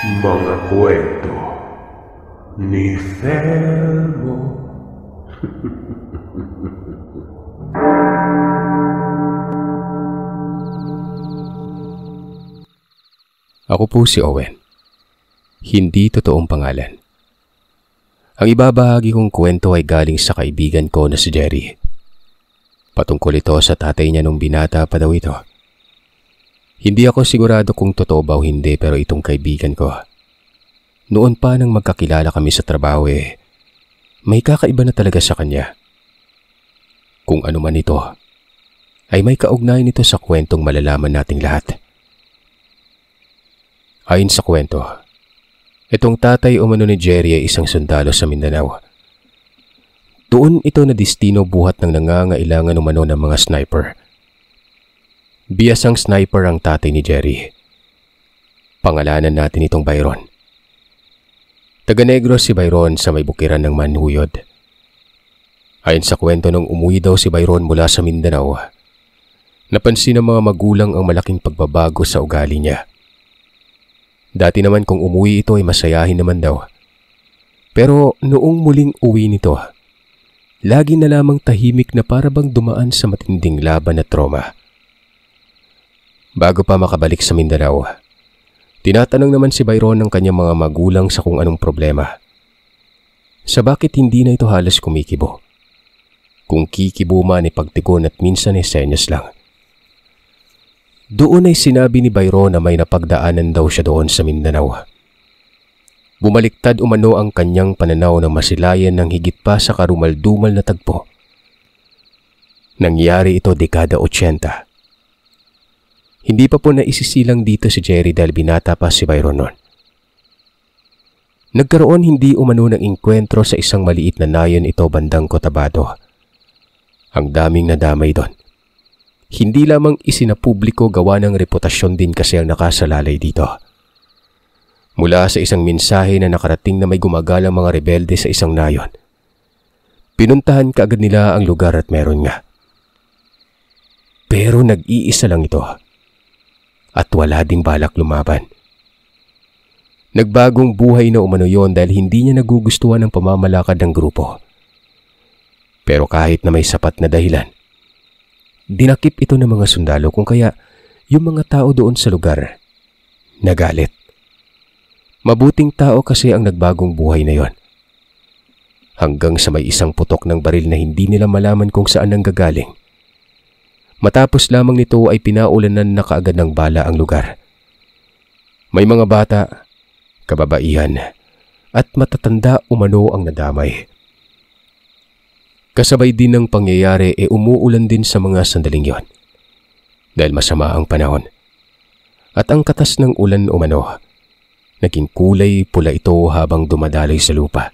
Mga kwento ni Felmo. Ako po si Owen. Hindi totoong pangalan. Ang ibabahagi kong kwento ay galing sa kaibigan ko na si Jerry. Patungkol ito sa tatay niya nung binata pa daw ito. Hindi ako sigurado kung totoo ba o hindi, pero itong kaibigan ko, noon pa nang magkakilala kami sa trabaho may kakaiba na talaga sa kanya. Kung ano man ito, ay may kaugnayan nito sa kwentong malalaman nating lahat. Ayon sa kwento, itong tatay umano ni Jerry ay isang sundalo sa Mindanao. Doon ito na destino buhat ng nangangailangan umano ng mga sniper. Biyasang sniper ang tatay ni Jerry. Pangalanan natin itong Byron. Taga-Negros si Byron sa may bukiran ng Manhuyod. Ayon sa kwento, nung umuwi daw si Byron mula sa Mindanao, napansin ng mga magulang ang malaking pagbabago sa ugali niya. Dati naman kung umuwi ito ay masayahin naman daw. Pero noong muling uwi nito, lagi na lamang tahimik na para bang dumaan sa matinding laban at trauma. Bago pa makabalik sa Mindanao, tinatanong naman si Byron ng kanyang mga magulang sa kung anong problema. Sa bakit hindi na ito halos kumikibo. Kung kikibo man ay pagtikon at minsan ay senyas lang. Doon ay sinabi ni Byron na may napagdaanan daw siya doon sa Mindanao. Bumaliktad umano ang kanyang pananaw na masilayan ng higit pa sa karumal-dumal na tagpo. Nangyari ito dekada 80. Hindi pa po naisisilang dito si Jerry dahil binata pa si Byron noon. Nagkaroon hindi umano ng inkwentro sa isang maliit na nayon ito bandang Cotabato. Ang daming nadamay doon. Hindi lamang isinapubliko, gawa ng reputasyon din kasi ang nakasalalay dito. Mula sa isang mensahe na nakarating na may gumagalang mga rebelde sa isang nayon, pinuntahan kaagad nila ang lugar at meron nga. Pero nag-iisa lang ito. At wala ding balak lumaban. Nagbagong buhay na umano yon dahil hindi niya nagugustuhan ang pamamalakad ng grupo. Pero kahit na may sapat na dahilan, dinakip ito ng mga sundalo, kung kaya yung mga tao doon sa lugar nagalit. Mabuting tao kasi ang nagbagong buhay na yon. Hanggang sa may isang putok ng baril na hindi nila malaman kung saan nanggagaling. Matapos lamang nito ay pinaulanan na kaagad ng bala ang lugar. May mga bata, kababaihan, at matatanda umano ang nadamay. Kasabay din ng pangyayari umuulan din sa mga sandaling yon. Dahil masama ang panahon. At ang katas ng ulan umano, naging kulay pula ito habang dumadaloy sa lupa.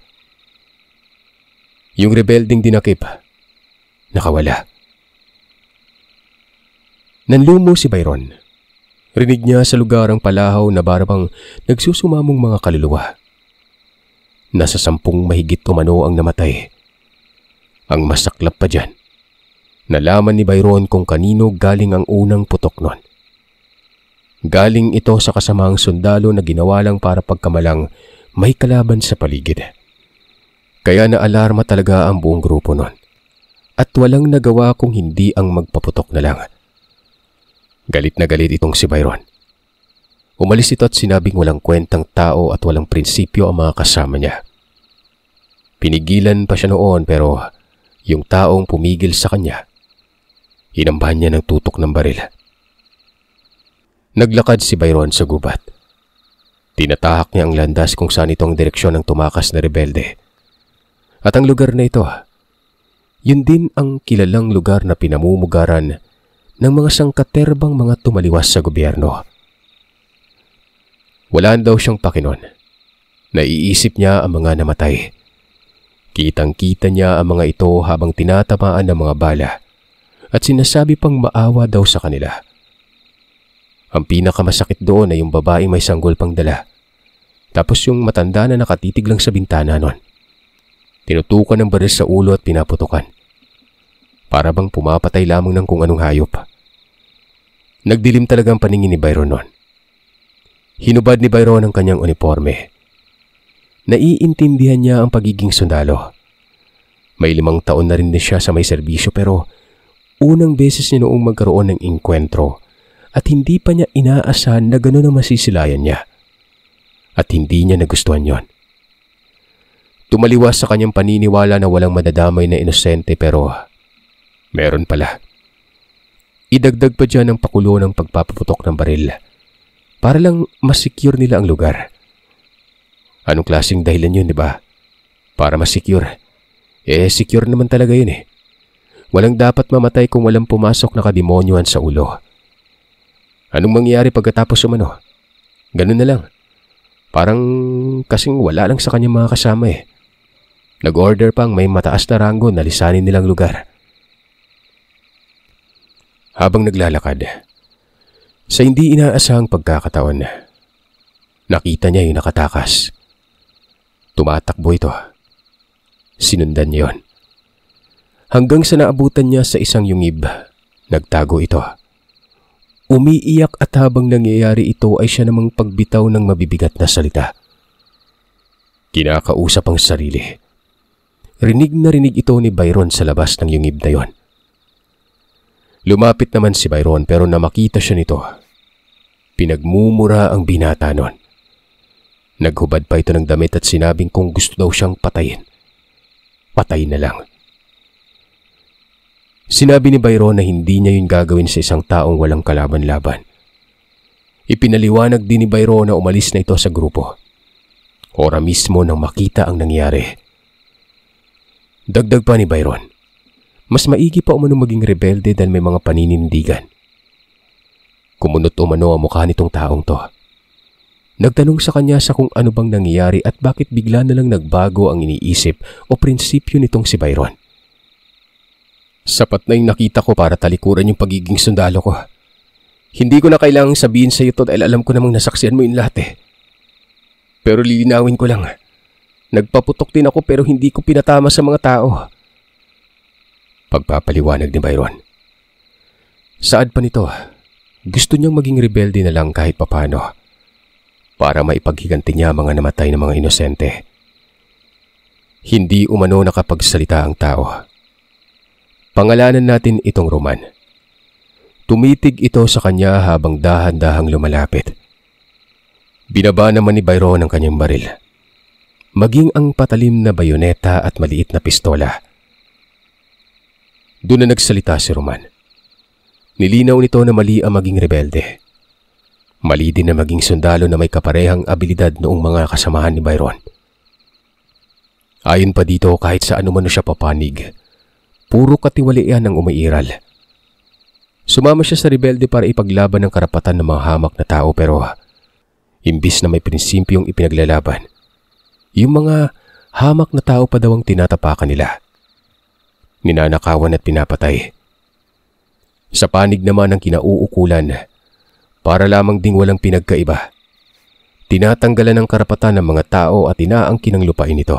Yung rebelding dinakip, nakawala. Nanlumo si Byron. Rinig niya sa lugar ang palahaw na barabang nagsusumamong mga kaluluwa. Nasa 10 mahigit umano ang namatay. Ang masaklap pa dyan, nalaman ni Byron kung kanino galing ang unang putok nun. Galing ito sa kasamang sundalo na ginawa lang para pagkamalang may kalaban sa paligid. Kaya naalarma talaga ang buong grupo nun. At walang nagawa kung hindi ang magpaputok na lang. Galit na galit itong si Byron. Umalis ito at sinabing walang kwentang tao at walang prinsipyo ang mga kasama niya. Pinigilan pa siya noon, pero yung taong pumigil sa kanya, inambahan niya ng tutok ng baril. Naglakad si Byron sa gubat. Tinatahak niya ang landas kung saan ito ang direksyon ng tumakas na rebelde. At ang lugar na ito, yun din ang kilalang lugar na pinamumugaran ng mga sangkaterbang mga tumaliwas sa gobyerno. Wala daw siyang pakinon. Naiisip niya ang mga namatay. Kitang-kita niya ang mga ito habang tinatamaan ng mga bala at sinasabi pang maawa daw sa kanila. Ang pinakamasakit doon ay yung babaeng may sanggol pang dala. Tapos yung matanda na nakatitig lang sa bintana nun. Tinutukan ng baril sa ulo at pinaputukan. Para bang pumapatay lamang ng kung anong hayop. Nagdilim talaga ang paningin ni Byron noon. Hinubad ni Byron ang kanyang uniforme. Naiintindihan niya ang pagiging sundalo. May 5 taon na rin siya sa may serbisyo pero unang beses niya noong magkaroon ng engkwentro at hindi pa niya inaasahan na gano'n ang masisilayan niya. At hindi niya nagustuhan yon. Tumaliwas sa kanyang paniniwala na walang madadamay na inosente pero meron pala. Idagdag pa dyan ang pakulo ng pagpapaputok ng baril para lang masecure nila ang lugar. Anong klaseng dahilan yun, di ba? Para masecure. Secure naman talaga yun eh. Walang dapat mamatay kung walang pumasok na kademonyohan sa ulo. Anong mangyayari pagkatapos umano? Ganun na lang. Parang kasing wala lang sa kanyang mga kasama eh. Nag-order pang may mataas na ranggo na lisanin nilang lugar. Habang naglalakad, sa hindi inaasahang pagkakataon, nakita niya yung nakatakas. Tumatakbo ito. Sinundan niya yon. Hanggang sa naabutan niya sa isang yungib, nagtago ito. Umiiyak at habang nangyayari ito ay siya namang pagbitaw ng mabibigat na salita. Kinakausap ang sarili. Rinig na rinig ito ni Byron sa labas ng yungib na yon. Lumapit naman si Byron pero namakita siya nito. Pinagmumura ang binata nun. Naghubad pa ito ng damit at sinabing kung gusto daw siyang patayin. Patay na lang. Sinabi ni Byron na hindi niya yun gagawin sa isang taong walang kalaban-laban. Ipinaliwanag din ni Byron na umalis na ito sa grupo. Ora mismo nang makita ang nangyari. Dagdag pa ni Byron, mas maigi pa umano maging rebelde dahil may mga paninindigan. Kumunot umano ang mukha nitong taong to. Nagtanong sa kanya sa kung ano bang nangyayari at bakit bigla na lang nagbago ang iniisip o prinsipyo nitong si Byron. Sapat na yung nakita ko para talikuran yung pagiging sundalo ko. Hindi ko na kailangang sabihin sa iyo to dahil alam ko namang nasaksihan mo yung lahat eh. Pero lilinawin ko lang. Nagpaputok din ako pero hindi ko pinatama sa mga tao. Pagpapaliwanag ni Byron. Saad pa nito, gusto niyang maging rebelde na lang kahit papano para maipaghiganti niya mga namatay na mga inosente. Hindi umano nakapagsalita ang tao. Pangalanan natin itong Roman. Tumitig ito sa kanya habang dahan-dahang lumalapit. Binaba naman ni Byron ang kanyang baril. Maging ang patalim na bayoneta at maliit na pistola. Doon na nagsalita si Roman. Nilinaw nito na mali ang maging rebelde. Mali din na maging sundalo na may kaparehang abilidad noong mga kasamahan ni Byron. Ayon pa dito kahit sa anumano siya papanig, puro katiwalian ang umiiral. Sumama siya sa rebelde para ipaglaban ang karapatan ng mga hamak na tao pero imbis na may prinsipyong ipinaglalaban, yung mga hamak na tao pa daw ang tinatapakan nila. Ninanakawan at pinapatay. Sa panig naman ng kinauukulan, para lamang ding walang pinagkaiba. Tinatanggalan ng karapatan ng mga tao at inaangkin ang lupain ito.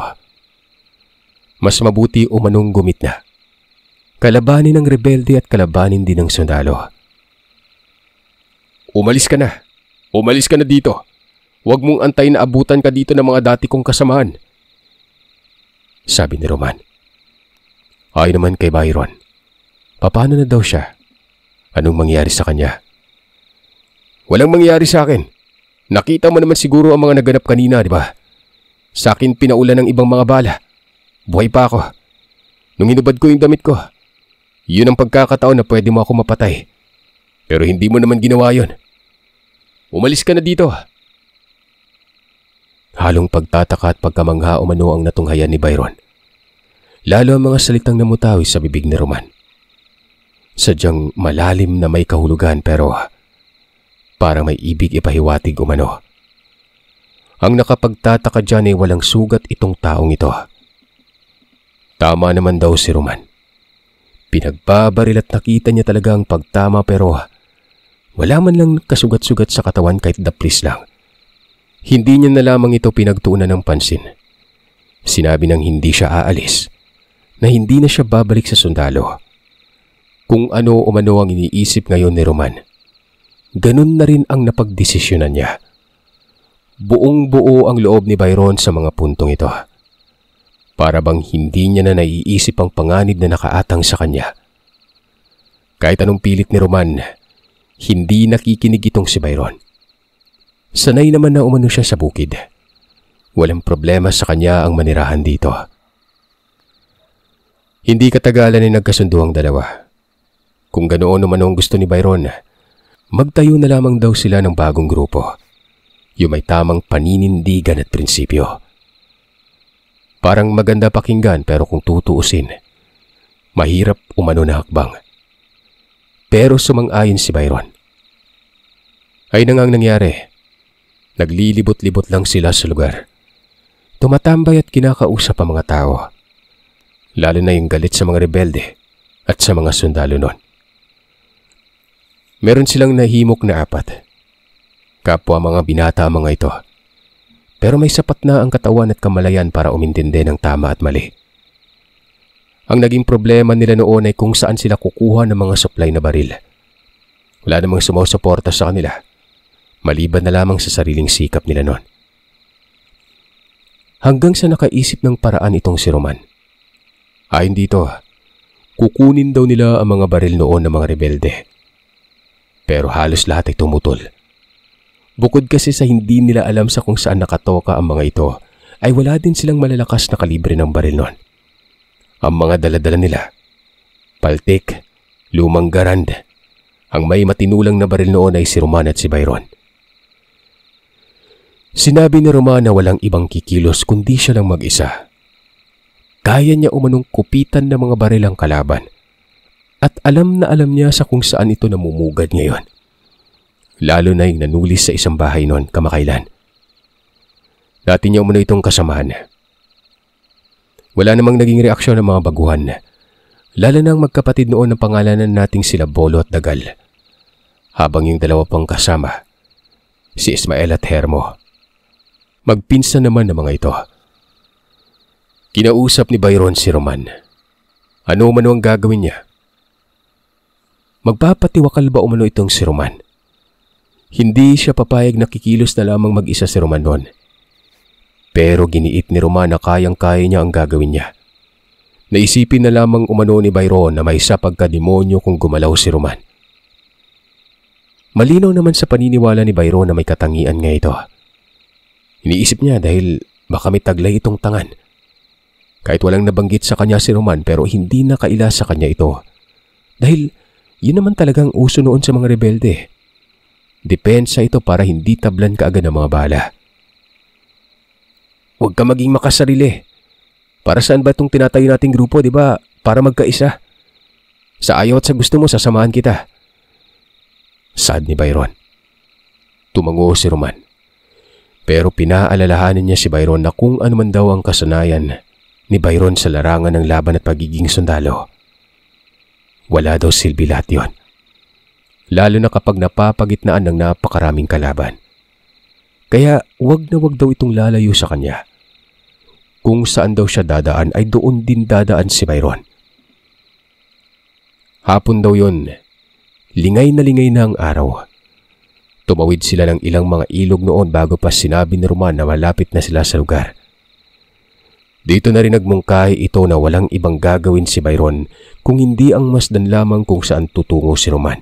Mas mabuti umanong gumit na. Kalabanin ng rebelde at kalabanin din ng sundalo. Umalis ka na. Umalis ka na dito. Huwag mong antay na abutan ka dito ng mga dati kong kasamahan. Sabi ni Roman. Ayon naman kay Byron. Paano na daw siya? Anong mangyari sa kanya? Walang mangyari sa akin. Nakita mo naman siguro ang mga naganap kanina, di ba? Sa akin pinaulan ng ibang mga bala. Buhay pa ako. Nung hinubad ko yung damit ko, yun ang pagkakataon na pwede mo ako mapatay. Pero hindi mo naman ginawa yun. Umalis ka na dito. Halong pagtataka at pagkamangha umano ang natunghayan ni Byron. Lalo ang mga salitang namutawi sa bibig ni Roman. Sadyang malalim na may kahulugan pero parang may ibig ipahiwatig umano. Ang nakapagtataka dyan ay walang sugat itong taong ito. Tama naman daw si Roman. Pinagbabaril at nakita niya talaga ang pagtama pero wala man lang kasugat-sugat sa katawan kahit daplis lang. Hindi niya na lamang ito pinagtuunan ng pansin. Sinabi nang hindi siya aalis, na hindi na siya babalik sa sundalo. Kung ano umano ang iniisip ngayon ni Roman, ganun na rin ang napagdesisyonan niya. Buong-buo ang loob ni Byron sa mga puntong ito. Para bang hindi niya na naiisip ang panganib na nakaatang sa kanya. Kahit anong pilit ni Roman, hindi nakikinig itong si Byron. Sanay naman na umano siya sa bukid. Walang problema sa kanya ang manirahan dito. Hindi katagalan ay nagkasundo ang dalawa. Kung ganoon naman ang gusto ni Byron, magtayo na lamang daw sila ng bagong grupo. Yung may tamang paninindigan at prinsipyo. Parang maganda pakinggan pero kung tutuusin, mahirap umano na hakbang. Pero sumang-ayon si Byron. Ay na nga ang nangyari. Naglilibot-libot lang sila sa lugar. Tumatambay at kinakausap ang mga tao. Lalo na yung galit sa mga rebelde at sa mga sundalo nun. Meron silang nahimok na 4. Kapwa mga binata mga ito. Pero may sapat na ang katawan at kamalayan para umintindi ng tama at mali. Ang naging problema nila noon ay kung saan sila kukuha ng mga supply na baril. Wala namang sumusuporta sa kanila. Maliban na lamang sa sariling sikap nila noon. Hanggang sa nakaisip ng paraan itong si Roman. Ayon dito, kukunin daw nila ang mga baril noon ng mga rebelde. Pero halos lahat ay tumutol. Bukod kasi sa hindi nila alam sa kung saan nakatoka ang mga ito, ay wala din silang malalakas na kalibre ng baril noon. Ang mga daladala nila, paltik, lumang garand. Ang may matinulang na baril noon ay si Roman at si Byron. Sinabi ni Roman na walang ibang kikilos kundi siya lang mag-isa. Kaya niya umanong kupitan ng mga baril ang kalaban. At alam na alam niya sa kung saan ito namumugad ngayon. Lalo na yung nanulis sa isang bahay noon kamakailan. Dati niya umano itong kasamahan. Wala namang naging reaksyon ng mga baguhan. Lalo na ang magkapatid noon ng pangalanan nating sila Bolo at Dagal. Habang yung dalawa pang kasama, si Ismael at Hermo. Magpinsan naman ng mga ito. Kinausap ni Byron si Roman. Ano man ang gagawin niya? Magpapatiwakal ba umano itong si Roman? Hindi siya papayag na kikilos na lamang mag-isa si Roman noon. Pero giniit ni Roman na kayang-kaya niya ang gagawin niya. Naisipin na lamang umano ni Byron na may sapagkademonyo kung gumalaw si Roman. Malinaw naman sa paniniwala ni Byron na may katangian nga ito. Iniisip niya dahil baka may taglay itong tangan. Kahit walang nabanggit sa kanya si Roman pero hindi na kaila sa kanya ito. Dahil yun naman talagang uso noon sa mga rebelde. Depensa ito para hindi tablan kaagad ng mga bala. Huwag ka maging makasarili. Para saan ba itong tinatayo nating grupo, di ba? Para magkaisa. Sa ayaw at sa gusto mo, sasamahan kita. Sad ni Byron. Tumango si Roman. Pero pinaalalahanan niya si Byron na kung ano man daw ang kasanayan ni Byron sa larangan ng laban at pagiging sundalo. Wala daw silbi lahat yun. Lalo na kapag napapagitnaan ng napakaraming kalaban. Kaya wag na wag daw itong lalayo sa kanya. Kung saan daw siya dadaan ay doon din dadaan si Byron. Hapon daw yun. Lingay na ang araw. Tumawid sila ng ilang mga ilog noon bago pa sinabi ni Roman na malapit na sila sa lugar. Dito na rin nagmungkahi ito na walang ibang gagawin si Byron kung hindi ang masdan lamang kung saan tutungo si Roman.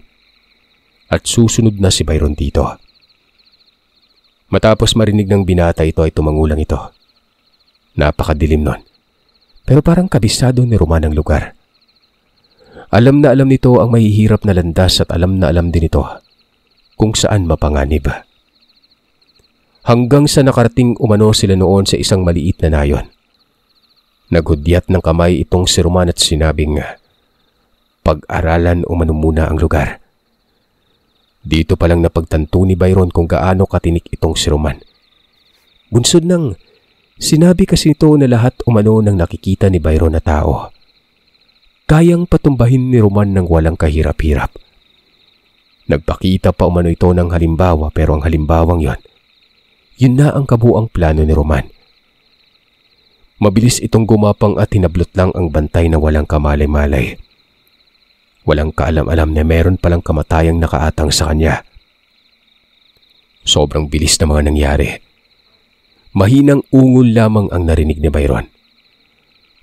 At susunod na si Byron dito. Matapos marinig ng binata ito ay tumangulang ito. Napakadilim nun. Pero parang kabisado ni Roman ang lugar. Alam na alam nito ang mahihirap na landas at alam na alam din ito kung saan mapanganib. Hanggang sa nakarating umano sila noon sa isang maliit na nayon. Naghudyat ng kamay itong si Roman at sinabing, pag-aralan umano muna ang lugar. Dito palang napagtanto ni Byron kung gaano katinik itong si Roman. Bunsod ng sinabi kasi ito na lahat umano ng nakikita ni Byron na tao. Kayang patumbahin ni Roman ng walang kahirap-hirap. Nagpakita pa umano ito ng halimbawa pero ang halimbawang yun na ang kabuang plano ni Roman. Mabilis itong gumapang at hinablot lang ang bantay na walang kamalay-malay. Walang kaalam-alam na meron palang kamatayang nakaatang sa kanya. Sobrang bilis na mga nangyari. Mahinang ungol lamang ang narinig ni Byron.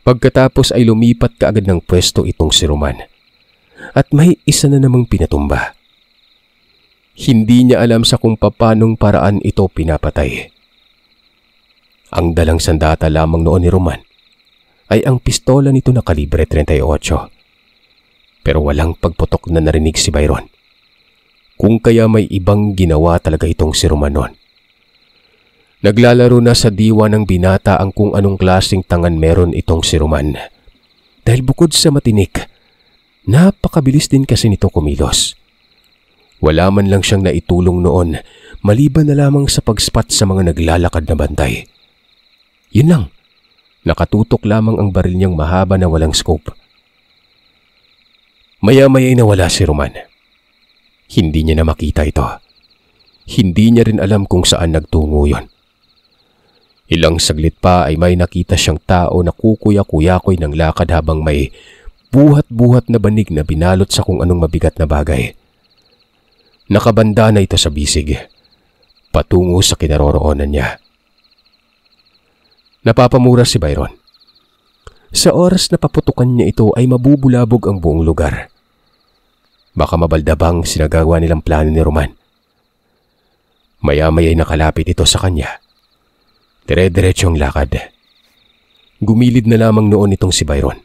Pagkatapos ay lumipat kaagad ng pwesto itong si Roman. At may isa na namang pinatumba. Hindi niya alam sa kung papanong paraan ito pinapatay. Ang dalang sandata lamang noon ni Roman ay ang pistola nito na kalibre 38. Pero walang pagputok na narinig si Byron. Kung kaya may ibang ginawa talaga itong si Roman noon. Naglalaro na sa diwa ng binata ang kung anong klaseng tangan meron itong si Roman. Dahil bukod sa matinik, napakabilis din kasi nito kumilos. Wala man lang siyang naitulong noon, maliban na lamang sa pag-spot sa mga naglalakad na bantay. Yun lang, nakatutok lamang ang baril niyang mahaba na walang scope. Maya-maya'y nawala si Roman. Hindi niya na makita ito. Hindi niya rin alam kung saan nagtungo yon. Ilang saglit pa ay may nakita siyang tao na kukuya-kuyakoy ng lakad habang may buhat-buhat na banig na binalot sa kung anong mabigat na bagay. Nakabanda na ito sa bisig, patungo sa kinaroroonan niya. Napapamura si Byron. Sa oras na paputukan niya ito ay mabubulabog ang buong lugar. Baka mabaldabang sinagawa nilang plano ni Roman. Maya-maya'y nakalapit ito sa kanya. Dire-diretso ang lakad. Gumilid na lamang noon itong si Byron.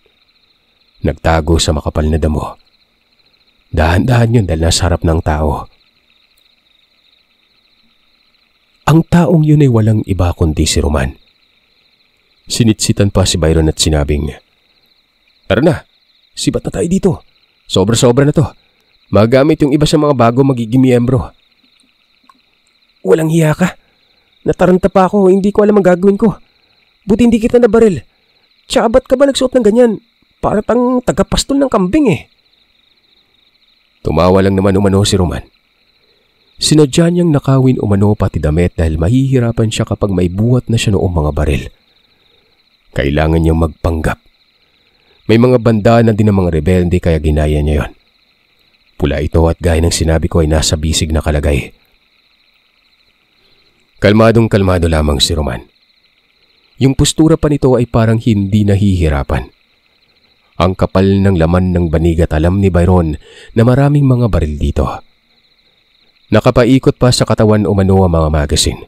Nagtago sa makapal na damo. Dahan-dahan yun dahil nasa harap ng tao. Ang taong yun ay walang iba kundi si Roman. Sinitsitan pa si Byron at sinabing, "Tara na, sibat na tayo dito. Sobra-sobra na to. Magamit yung iba sa mga bago magiging miyembro." "Walang hiya ka. Nataranta pa ako, hindi ko alam ang gagawin ko. Buti hindi kita nabaril. Tsaka ba't ka ba nagsuot ng ganyan? Para tang tagapastol ng kambing eh." Tumawa lang naman umano si Roman. Sinadya niyang nakawin umano pati damit dahil mahihirapan siya kapag may buhat na siya noong mga baril. Kailangan niyang magpanggap. May mga banda na din ng mga rebelde kaya ginaya niya yon. Pula ito at gaya ng sinabi ko ay nasa bisig na kalagay. Kalmadong-kalmado lamang si Roman. Yung postura pa nito ay parang hindi nahihirapan. Ang kapal ng laman ng banig at alam ni Byron na maraming mga baril dito. Nakapaikot pa sa katawan umano ang mga magasin.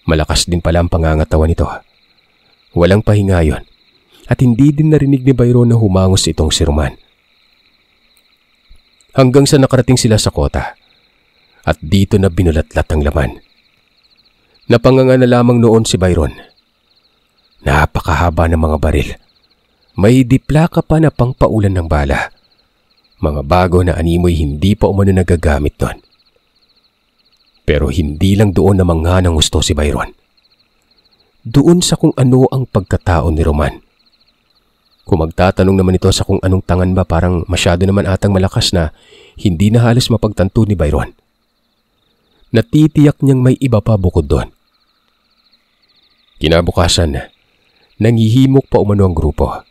Malakas din pala ang pangangatawan nito. Walang pahinga yon at hindi din narinig ni Byron na humangos itong si Roman. Hanggang sa nakarating sila sa kota at dito na binulatlat ang laman. Napanganga na lamang noon si Byron. Napakahaba ng mga baril. May diplaka pa na pangpaulan ng bala. Mga bago na animoy hindi pa umano nagagamit doon. Pero hindi lang doon na manghanang gusto si Byron. Doon sa kung ano ang pagkatao ni Roman. Kung magtatanong naman ito sa kung anong tangan ba, parang masyado naman atang malakas na hindi na halos mapagtanto ni Byron. Natitiyak niyang may iba pa bukod doon. Kinabukasan, nanghihimok pa umano ang grupo.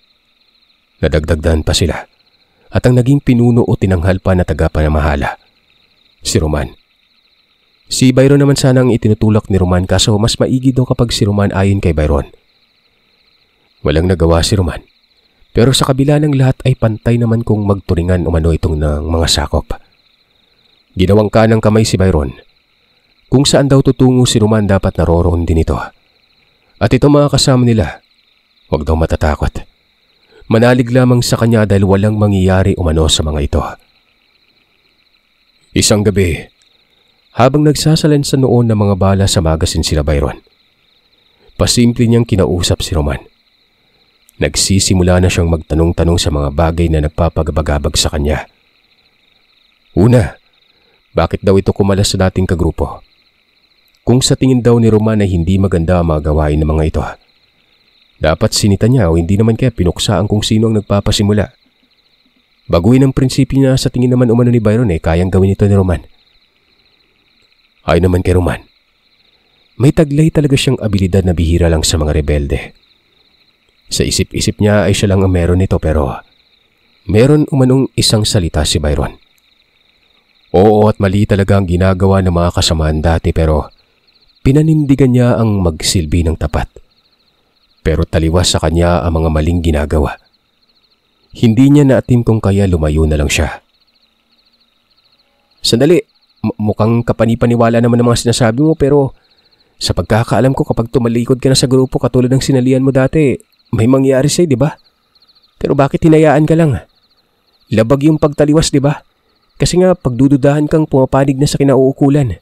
Nadagdagdan pa sila at ang naging pinuno o tinanghal pa na tagapamahala, si Roman. Si Byron naman sana ang itinutulak ni Roman kaso mas maigi daw kapag si Roman ayon kay Byron. Walang nagawa si Roman pero sa kabila ng lahat ay pantay naman kung magturingan umano itong ng mga sakop. Ginawang kanang kamay si Byron. Kung saan daw tutungo si Roman dapat naroroon din ito. At ito mga kasama nila, huwag daw matatakot. Manalig lamang sa kanya dahil walang mangyayari umano sa mga ito. Isang gabi, habang nagsasalansa noon ng mga bala sa magasin sila Byron, pasimple niyang kinausap si Roman. Nagsisimula na siyang magtanong-tanong sa mga bagay na nagpapagabagabag sa kanya. Una, bakit daw ito kumalas sa dating kagrupo? Kung sa tingin daw ni Roman ay hindi maganda ang mga gawain ng mga ito, dapat sinita niya o hindi naman kaya pinuksaan kung sino ang nagpapasimula. Baguhin ang prinsipyo niya sa tingin naman umano ni Byron kayang gawin ito ni Roman. Ay naman kay Roman, may taglay talaga siyang abilidad na bihira lang sa mga rebelde. Sa isip-isip niya ay siya lang ang meron nito pero meron umanong isang salita si Byron. Oo at mali talaga ang ginagawa ng mga kasamaan dati pero Pinanindigan niya ang magsilbi ng tapat. Pero taliwas sa kanya ang mga maling ginagawa. Hindi niya naatim kung kaya lumayo na lang siya. Sandali, mukhang kapanipaniwala naman ang mga sinasabi mo pero sa pagkakaalam ko kapag tumalikod ka na sa grupo katulad ng sinalian mo dati, may mangyari sa'yo, di ba? Pero bakit hinayaan ka lang? Labag yung pagtaliwas, di ba? Kasi nga pagdududahan kang pumapanig na sa kinauukulan.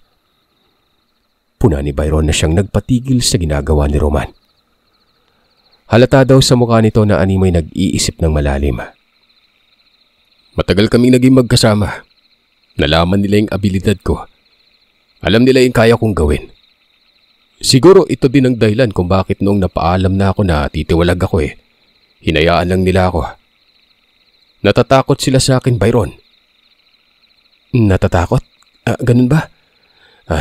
Puna ni Byron na siyang nagpatigil sa ginagawa ni Roman. Halata daw sa mukha nito na animoy nag-iisip ng malalim. Matagal kaming naging magkasama. Nalaman nila yung abilidad ko. Alam nila yung kaya kong gawin. Siguro ito din ang dahilan kung bakit noong napaalam na ako na titiwalag ako hinayaan lang nila ako. Natatakot sila sa akin, Byron. Natatakot? Ganun ba?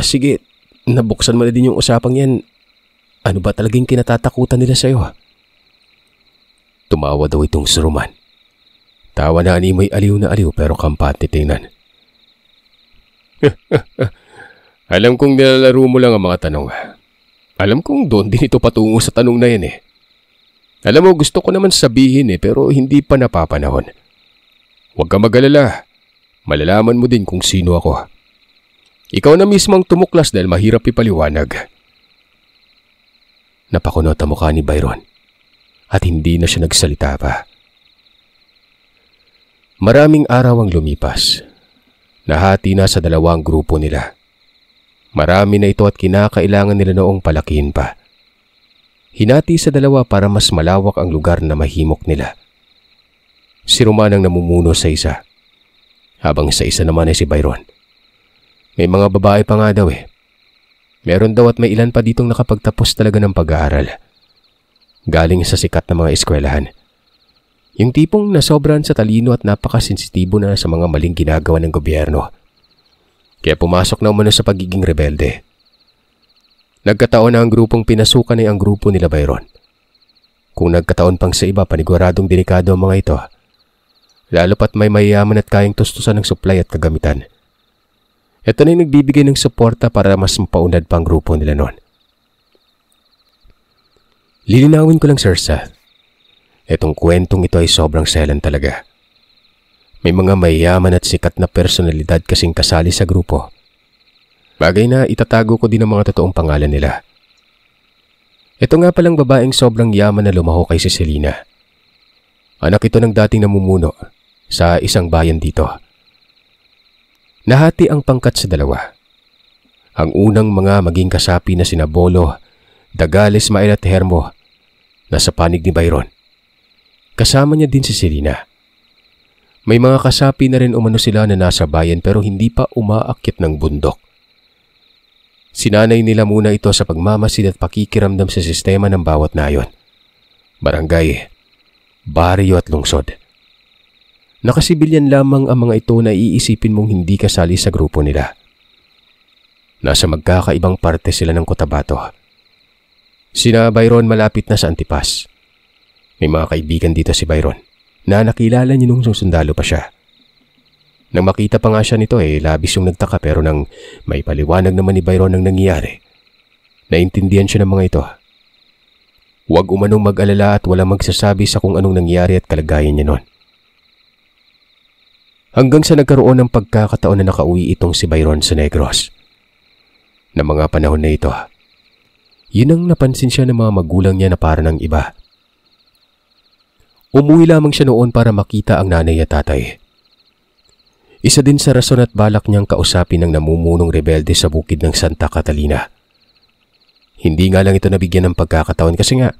Sige, nabuksan mo na din yung usapang yan. Ano ba talagang kinatatakutan nila sa'yo? Tumawa daw itong si Roman. Tawa na animoy aliw na aliw pero kampat tingnan. Alam kong nilalaro mo lang ang mga tanong. Alam kong doon din ito patungo sa tanong na yan Alam mo, gusto ko naman sabihin pero hindi pa napapanahon. Huwag ka mag-alala. Malalaman mo din kung sino ako. Ikaw na mismo ang tumuklas dahil mahirap ipaliwanag. Napakunot ang mukha ni Byron at hindi na siya nagsalita pa. Maraming araw ang lumipas. Nahati na sa dalawang grupo nila. Marami na ito at kinakailangan nila noong palakihin pa. Hinati sa dalawa para mas malawak ang lugar na mahimok nila. Si Roman ang namumuno sa isa, habang sa isa naman ay si Byron. May mga babae pa nga daw Meron daw at may ilan pa ditong nakapagtapos talaga ng pag-aaral. Galing sa sikat na mga eskwelahan. Yung tipong nasobran sa talino at napakasensitibo na sa mga maling ginagawa ng gobyerno. Kaya pumasok na umano sa pagiging rebelde. Nagkataon na ang grupong pinasukan ay ang grupo nila Byron. Kung nagkataon pang sa iba, paniguradong delikado ang mga ito. Lalo pat may mayayaman at kayang tustusan ng supply at kagamitan. Ito na yung nagbibigay ng suporta para mas mapaunad pa ang grupo nila noon. Lilinawin ko lang, Sir Seth. Etong kwentong ito ay sobrang selan talaga. May mga mayayaman at sikat na personalidad kasing kasali sa grupo. Bagay na itatago ko din ang mga totoong pangalan nila. Ito nga palang babaeng sobrang yaman na lumaho kay si Selena. Anak ito ng dating namumuno sa isang bayan dito. Nahati ang pangkat sa dalawa. Ang unang mga maging kasapi na sina Bolo, Dagal, Ismael at Hermo nasa panig ni Byron. Kasama niya din si Selena. May mga kasapi na rin umano sila na nasa bayan pero hindi pa umaakyat ng bundok. Sinanay nila muna ito sa pagmamasid at pakikiramdam sa sistema ng bawat nayon. Barangay, baryo at lungsod. Nakasibilyan lamang ang mga ito na iisipin mong hindi kasali sa grupo nila. Nasa magkakaibang parte sila ng Cotabato. Sina Byron malapit na sa Antipas. May mga kaibigan dito si Byron na nakilala niya nung sundalo pa siya. Nang makita pa nga siya nito labis yung nagtaka pero nang may paliwanag naman ni Byron ang nangyayari, naintindihan siya ng mga ito. Huwag umanong mag-alala at walang magsasabi sa kung anong nangyari at kalagayan niya noon. Hanggang sa nagkaroon ng pagkakataon na nakauwi itong si Byron sa Negros. Na mga panahon na ito, yun ang napansin siya ng mga magulang niya na para ng iba. Umuwi lamang siya noon para makita ang nanay at tatay. Isa din sa rason at balak niyang kausapin ang namumunong rebelde sa bukid ng Santa Catalina. Hindi nga lang ito nabigyan ng pagkakataon kasi nga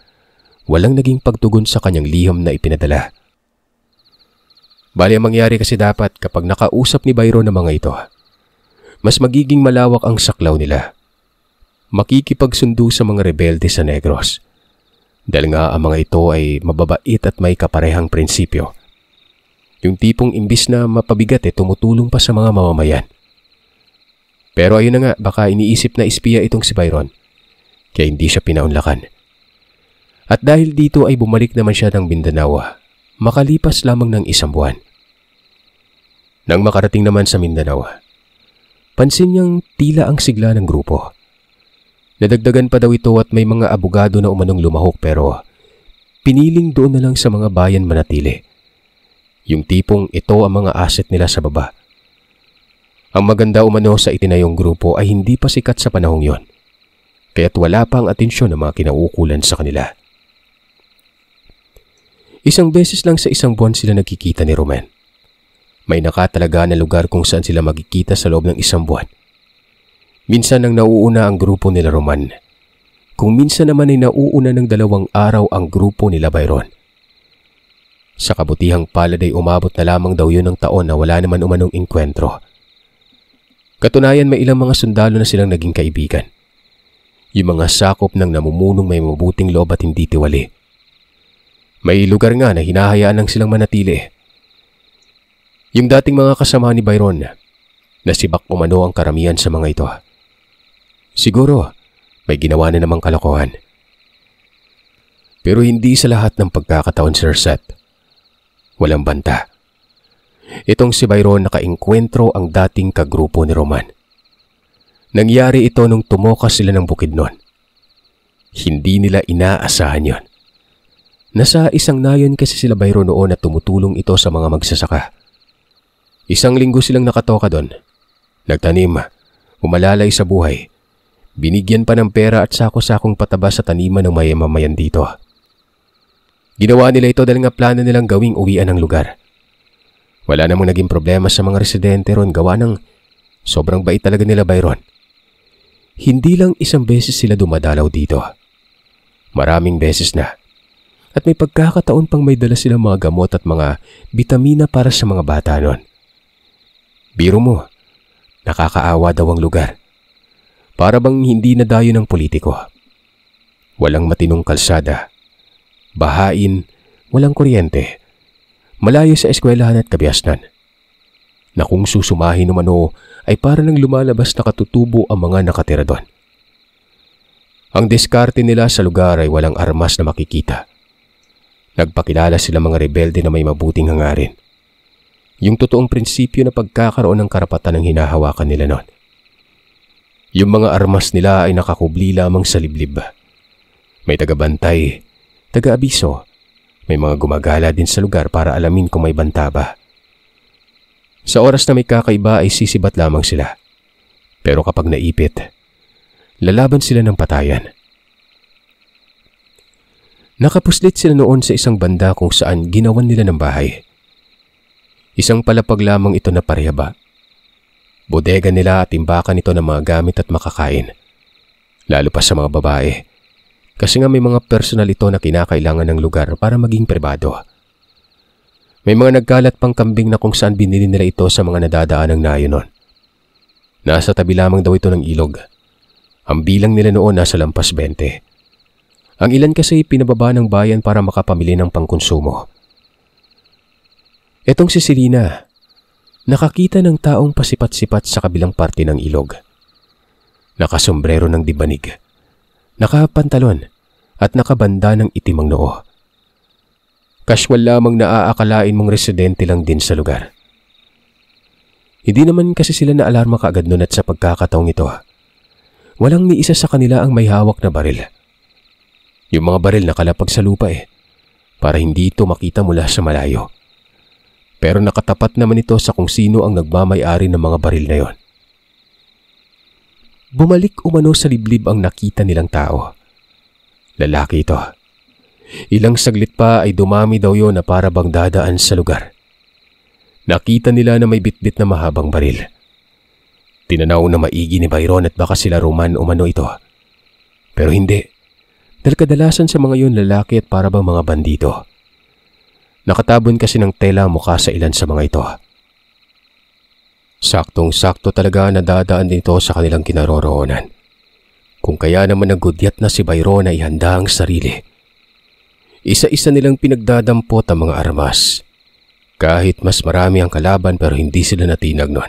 walang naging pagtugon sa kanyang liham na ipinadala. Bali ang mangyari kasi dapat kapag nakausap ni Byron ng mga ito, mas magiging malawak ang saklaw nila. Makikipagsundo sa mga rebelde sa Negros. Dahil nga ang mga ito ay mababait at may kaparehang prinsipyo. Yung tipong imbis na mapabigat tumutulong pa sa mga mamamayan. Pero ayun na nga, baka iniisip na espiya itong si Byron. Kaya hindi siya pinaunlakan. At dahil dito ay bumalik naman siya ng Mindanao, makalipas lamang ng 1 buwan. Nang makarating naman sa Mindanao, pansin niyang tila ang sigla ng grupo. Nadagdagan pa daw ito at may mga abogado na umanong lumahok pero piniling doon na lang sa mga bayan manatili. Yung tipong ito ang mga asset nila sa baba. Ang maganda umano sa itinayong grupo ay hindi pa sikat sa panahong yon, kaya't wala pa ang atensyon ng mga kinauukulan sa kanila. Isang beses lang sa isang buwan sila nagkikita ni Roman. May nakatalaga na lugar kung saan sila magkikita sa loob ng isang buwan. Minsan ang nauuna ang grupo nila Roman. Kung minsan naman ay nauuna ng 2 araw ang grupo nila Byron. Sa kabutihang palad ay umabot na lamang daw yun ng taon na wala naman umanong inkwentro. Katunayan may ilang mga sundalo na silang naging kaibigan. Yung mga sakop ng namumunong may mabuting loob at hindi tiwali. May lugar nga na hinahayaan lang silang manatili. Yung dating mga kasama ni Byron, nasibak umano ang karamihan sa mga ito. Siguro, may ginawa na namang kalokohan. Pero hindi sa lahat ng pagkakataon, Sir Seth. Walang banta. Itong si Byron nakainkwentro ang dating kagrupo ni Roman. Nangyari ito nung tumokas sila ng Bukidnon. Hindi nila inaasahan yon. Nasa isang nayon kasi sila Byron noon at tumutulong ito sa mga magsasaka. Isang linggo silang nakatoka doon. Nagtanim, umalalay sa buhay. Binigyan pa ng pera at sako-sakong pataba sa taniman ng mamamayan dito. Ginawa nila ito dahil nga plano nilang gawing uwian ng lugar. Wala namang naging problema sa mga residente ron gawa ng sobrang bait talaga nila Byron. Hindi lang isang beses sila dumadalaw dito. Maraming beses na. At may pagkakataon pang may dala silang mga gamot at mga bitamina para sa mga bata nun. Biro mo, nakakaawa daw ang lugar. Para bang hindi nadayo ng politiko. Walang matinong kalsada. Bahain, walang kuryente. Malayo sa eskwelahan at kabiasnan. Na kung susumahin umano ay para nang lumalabas na katutubo ang mga nakatira doon. Ang diskarte nila sa lugar ay walang armas na makikita. Nagpakilala sila mga rebelde na may mabuting hangarin. Yung totoong prinsipyo na pagkakaroon ng karapatan ang hinahawakan nila noon. Yung mga armas nila ay nakakubli lamang sa liblib. May tagabantay, taga-abiso. May mga gumagala din sa lugar para alamin kung may banta ba. Sa oras na may kakaiba ay sisibat lamang sila. Pero kapag naipit, lalaban sila ng patayan. Nakapuslit sila noon sa isang banda kung saan ginawan nila ng bahay. Isang palapag lamang ito na parehaba. Bodega nila at imbakan ito ng mga gamit at makakain. Lalo pa sa mga babae. Kasi nga may mga personal ito na kinakailangan ng lugar para maging pribado. May mga nagkalat pang kambing na kung saan binili nila ito sa mga nadadaan ng nayo noon. Nasa tabi lamang daw ito ng ilog. Ang bilang nila noon nasa lampas 20. Ang ilan kasi pinababa ng bayan para makapamili ng pangkonsumo. Etong si Selena, nakakita ng taong pasipat-sipat sa kabilang parte ng ilog. Nakasombrero ng dibanig. Nakapantalon at nakabanda ng itimang noo. Casual lamang na aakalain mong residente lang din sa lugar. Hindi naman kasi sila naalarma kaagad nun at sa pagkakataong ito, walang ni isa sa kanila ang may hawak na baril. Yung mga baril nakalapag sa lupa para hindi ito makita mula sa malayo. Pero nakatapat naman ito sa kung sino ang nagmamay-ari ng mga baril na yon. Bumalik umano sa liblib ang nakita nilang tao. Lalaki ito. Ilang saglit pa ay dumami daw yon na para bang dadaan sa lugar. Nakita nila na may bitbit na mahabang baril. Tinanaw na maigi ni Byron at baka sila Roman umano ito. Pero hindi. Dahil kadalasan sa mga yon lalaki at para bang mga bandito. Nakatabon kasi ng tela ang mukha sa ilan sa mga ito. Saktong-sakto talaga na dadaan din ito sa kanilang kinaroroonan. Kung kaya naman nagudyat na si Byron ay handa ang sarili. Isa-isa nilang pinagdadampot ang mga armas. Kahit mas marami ang kalaban pero hindi sila natinag nun.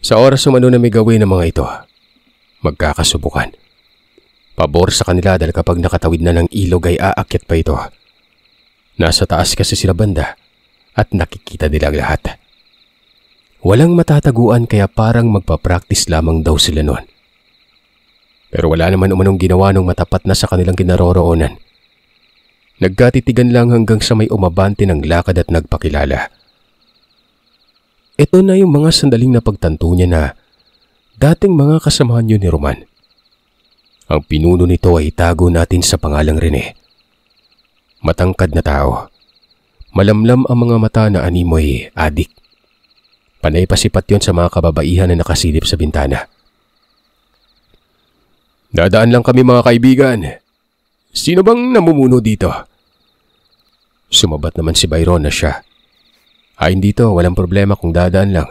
Sa oras umano na may gawin ng mga ito, magkakasubukan. Pabor sa kanila dahil kapag nakatawid na ng ilog ay aakyat pa ito. Nasa taas kasi sila banda at nakikita nilang lahat. Walang matataguan kaya parang magpa-practice lamang daw sila noon. Pero wala naman umanong ginawa nung matapat na sa kanilang kinaroroonan. Nagkatitigan lang hanggang sa may umabante ng lakad at nagpakilala. Ito na yung mga sandaling napagtanto niya na dating mga kasamahan yun ni Roman. Ang pinuno nito ay itago natin sa pangalang Rene. Matangkad na tao. Malamlam ang mga mata na animoy adik. Panay pasipat yon sa mga kababaihan na nakasilip sa bintana. Dadaan lang kami mga kaibigan. Sino bang namumuno dito? Sumabat naman si Byron na siya. Ayon dito, walang problema kung dadaan lang.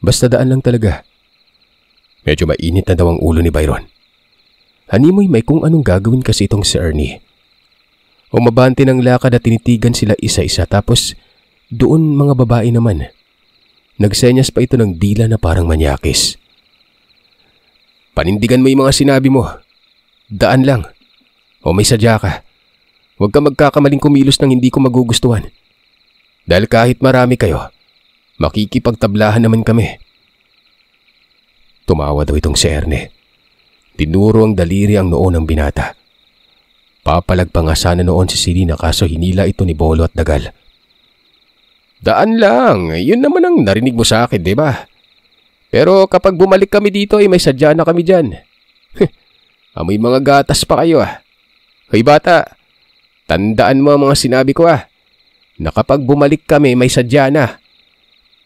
Basta daan lang talaga. Medyo mainit na daw ang ulo ni Byron. Animoy may kung anong gagawin kasi itong si Ernie. Umabante ng lakad at tinitigan sila isa-isa tapos doon mga babae naman. Nagsenyas pa ito ng dila na parang manyakis. Panindigan mo yung mga sinabi mo. Daan lang. O may sadya ka. Huwag ka magkakamaling kumilos ng hindi ko magugustuhan. Dahil kahit marami kayo, makikipagtablahan naman kami. Tumawa daw itong si Erne. Tinuro ang daliri ang noo ng binata. Papalag pa nga sana noon si Selena kaso hinila ito ni Bolo at Dagal. Daan lang, yun naman ang narinig mo sa akin, di ba? Pero kapag bumalik kami dito ay may sadya na kami dyan. Amoy mga gatas pa kayo ah. Hoy bata, tandaan mo ang mga sinabi ko ah. Na kapag bumalik kami may sadya na.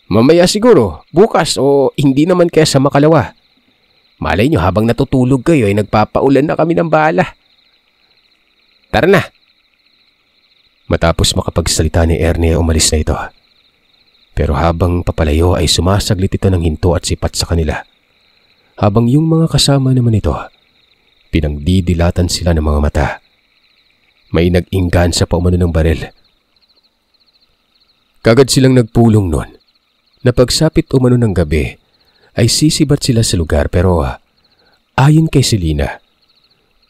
Mamaya siguro, bukas o hindi naman kaya sa makalawa. Malay nyo habang natutulog kayo ay nagpapaulan na kami ng bala. Tara na. Matapos makapagsalita ni Erne, umalis na ito. Pero habang papalayo ay sumasaglit ito ng hinto at sipat sa kanila. Habang yung mga kasama naman ito, pinagdidilatan sila ng mga mata. May nag-inggansa pa umano ng baril. Kagad silang nagpulong nun. Napagsapit umano ng gabi, ay sisibat sila sa lugar pero ayon kay Selena,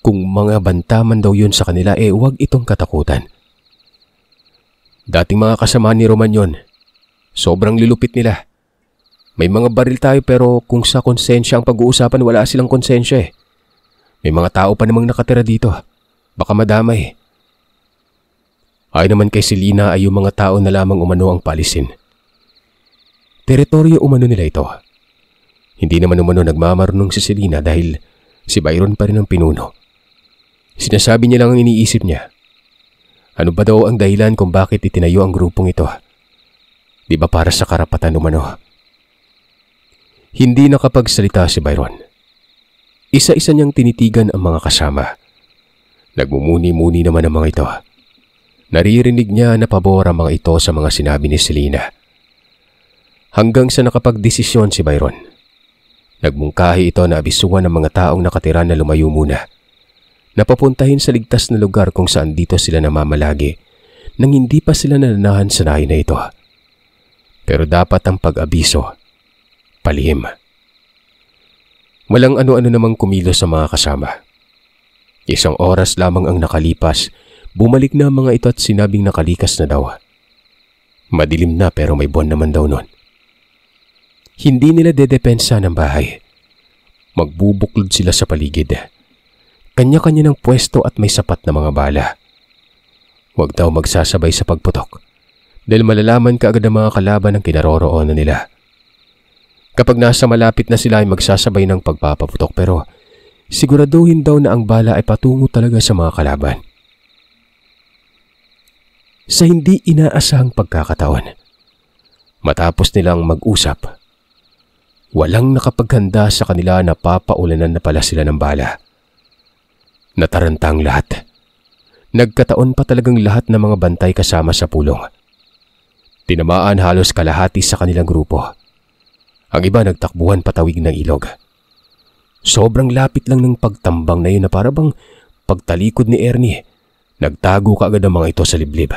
kung mga bantaman daw yun sa kanila huwag itong katakutan. Dating mga kasama ni Roman yun, sobrang lilupit nila. May mga baril tayo pero kung sa konsensya ang pag-uusapan wala silang konsensya May mga tao pa namang nakatira dito, baka madamay. Ayon naman kay Selena ay yung mga tao na lamang umano ang palisin. Teritoryo umano nila ito. Hindi naman umano nagmamarunong si Selena dahil si Byron pa rin ang pinuno. Sinasabi niya lang ang iniisip niya. Ano ba daw ang dahilan kung bakit itinayo ang grupong ito? Di ba para sa karapatan umano? Hindi nakapagsalita si Byron. Isa-isa niyang tinitigan ang mga kasama. Nagmumuni-muni naman ang mga ito. Naririnig niya na pabor ang mga ito sa mga sinabi ni Selena. Hanggang sa nakapagdesisyon si Byron. Nagmungkahi ito na abisuan ng mga taong nakatira na lumayo muna. Napapuntahin sa ligtas na lugar kung saan dito sila namamalagi nang hindi pa sila nananahan sa nahay na ito. Pero dapat ang pag-abiso, palihim. Walang ano-ano namang kumilos sa mga kasama. 1 oras lamang ang nakalipas, bumalik na ang mga ito at sinabing nakalikas na daw. Madilim na pero may buwan naman daw nun. Hindi nila dedepensa ng bahay. Magbubuklod sila sa paligid. Kanya-kanya ng pwesto at may sapat na mga bala. Huwag daw magsasabay sa pagputok dahil malalaman kaagad ang mga kalaban ng kinaroroonan nila. Kapag nasa malapit na sila ay magsasabay ng pagpapaputok pero siguraduhin daw na ang bala ay patungo talaga sa mga kalaban. Sa hindi inaasahang pagkakataon, matapos nilang mag-usap, walang nakapaghanda sa kanila na papaulanan na pala sila ng bala. Nataranta ang lahat. Nagkataon pa talagang lahat ng mga bantay kasama sa pulong. Tinamaan halos kalahati sa kanilang grupo. Ang iba nagtakbuhan patawid ng ilog. Sobrang lapit lang ng pagtambang na yun na parabang pagtalikod ni Ernie. Nagtago kaagad ang mga ito sa liblib.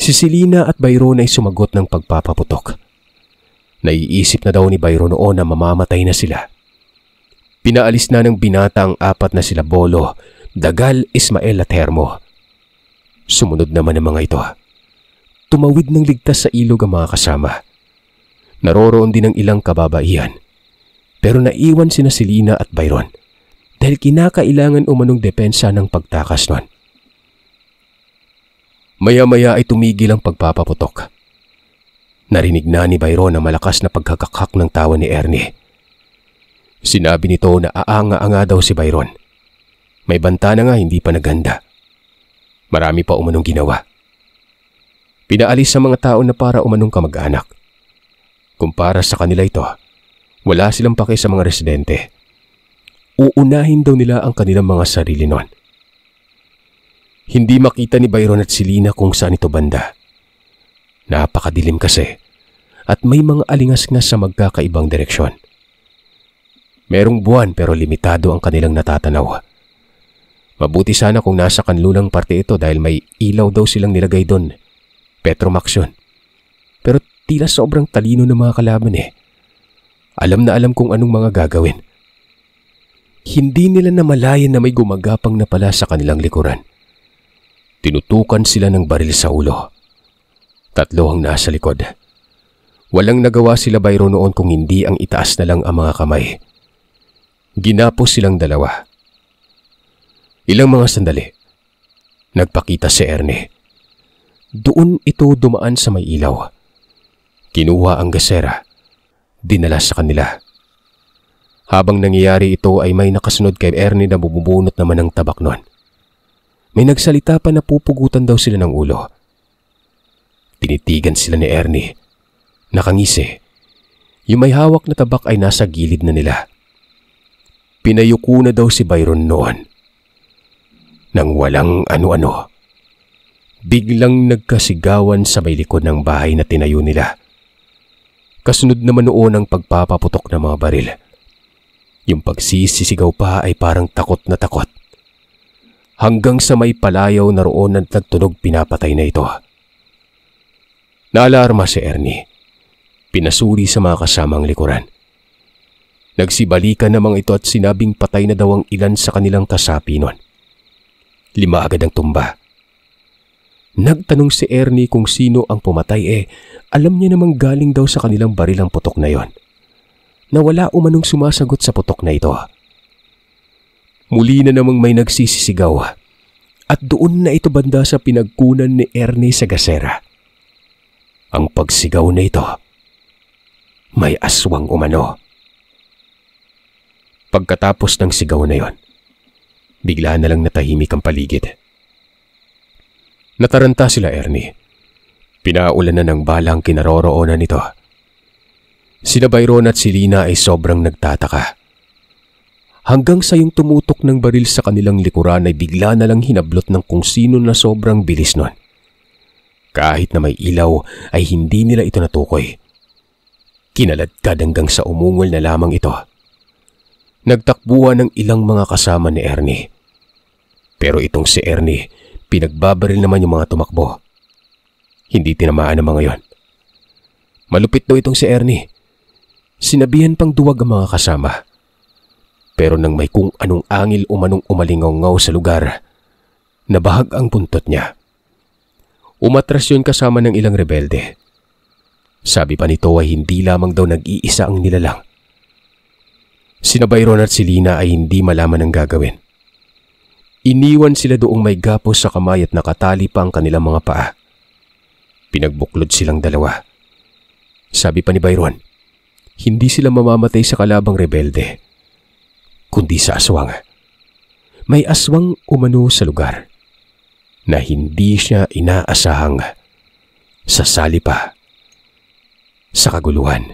Si Selena at Byron ay sumagot ng pagpapaputok. Naiisip na daw ni Byron noon na mamamatay na sila. Pinaalis na ng binata ang 4 na sila Bolo, Dagal, Ismael at Hermo. Sumunod naman ang mga ito. Tumawid ng ligtas sa ilog ang mga kasama. Naroroon din ang ilang kababaihan. pero naiwan sina Selena at Byron dahil kinakailangan umanong depensa ng pagtakas nun. Maya-maya ay tumigil ang pagpapaputok. Narinig na ni Byron ang malakas na pagkakakak ng tawa ni Ernie. Sinabi nito na aanga-anga daw si Byron. May banta na nga hindi pa naganda. Marami pa umanong ginawa. Pinaalis sa mga tao na para umanong kamag-anak. Kumpara sa kanila ito, wala silang pake sa mga residente. Uunahin daw nila ang kanilang mga sarili nun. Hindi makita ni Byron at Selena kung saan ito banda. Napakadilim kasi at may mga alingas-ngas sa magkakaibang direksyon. Merong buwan pero limitado ang kanilang natatanaw. Mabuti sana kung nasa kanlulang parte ito dahil may ilaw daw silang nilagay doon. Petromax yun. Pero tila sobrang talino ng mga kalaban eh. Alam na alam kung anong mga gagawin. Hindi nila namalayan na may gumagapang na pala sa kanilang likuran. Tinutukan sila ng baril sa ulo. 3 ang nasa likod. Walang nagawa sila Byron noon kung hindi ang itaas na lang ang mga kamay. Ginapos silang 2. Ilang mga sandali, nagpakita si Ernie. Doon ito dumaan sa may ilaw. Kinuha ang gasera, dinala sa kanila. Habang nangyayari ito ay may nakasunod kay Ernie na bubunot naman ng tabak nun. May nagsalita pa na pupugutan daw sila ng ulo. Tinitigan sila ni Ernie. Nakangisi. Yung may hawak na tabak ay nasa gilid na nila. Pinayuko na daw si Byron noon. Nang walang ano-ano. Biglang nagkasigawan sa may likod ng bahay na tinayo nila. Kasunod naman noon ang pagpapaputok ng mga baril. Yung pagsisisigaw pa ay parang takot na takot. Hanggang sa may palayaw na roon at nagtunog pinapatay na ito. Naalarma si Ernie. Pinasuri sa mga kasamang likuran. Nagsibalikan namang ito at sinabing patay na daw ang ilan sa kanilang kasapi nun. 5 agad ang tumba. Nagtanong si Ernie kung sino ang pumatay alam niya namang galing daw sa kanilang baril ang putok na yon. Na wala umanong sumasagot sa putok na ito. Muli na namang may nagsisisigaw at doon na ito banda sa pinagkunan ni Ernie sa gasera. Ang pagsigaw na ito, may aswang umano. Pagkatapos ng sigaw na yon, bigla na lang natahimik ang paligid. Nataranta sila Ernie. Pinaulan na ng balang kinaroroonan nito. Sina Byron at Selena ay sobrang nagtataka. Hanggang sa yung tumutok ng baril sa kanilang likuran ay bigla na lang hinablot ng kung sino na sobrang bilis nun. Kahit na may ilaw ay hindi nila ito natukoy. Kinaladkad hanggang sa umungol na lamang ito. Nagtakbuhan ng ilang mga kasama ni Ernie. Pero itong si Ernie, pinagbabaril naman yung mga tumakbo. Hindi tinamaan ang mga yon. Malupit daw itong si Ernie. Sinabihan pang duwag ang mga kasama. Pero nang may kung anong angil umanong umalingaw-ngaw sa lugar, nabahag ang buntot niya. Umatras yun kasama ng ilang rebelde. Sabi pa nito ay hindi lamang daw nag-iisa ang nilalang. Sina Byron at Selena ay hindi malaman ang gagawin. Iniwan sila doong may gapos sa kamay at nakatali pa ang kanilang mga paa. Pinagbuklod silang 2. Sabi pa ni Byron, hindi sila mamamatay sa kalabang rebelde, kundi sa aswang. May aswang umano sa lugar na hindi siya inaasahang sasali pa sa kaguluhan.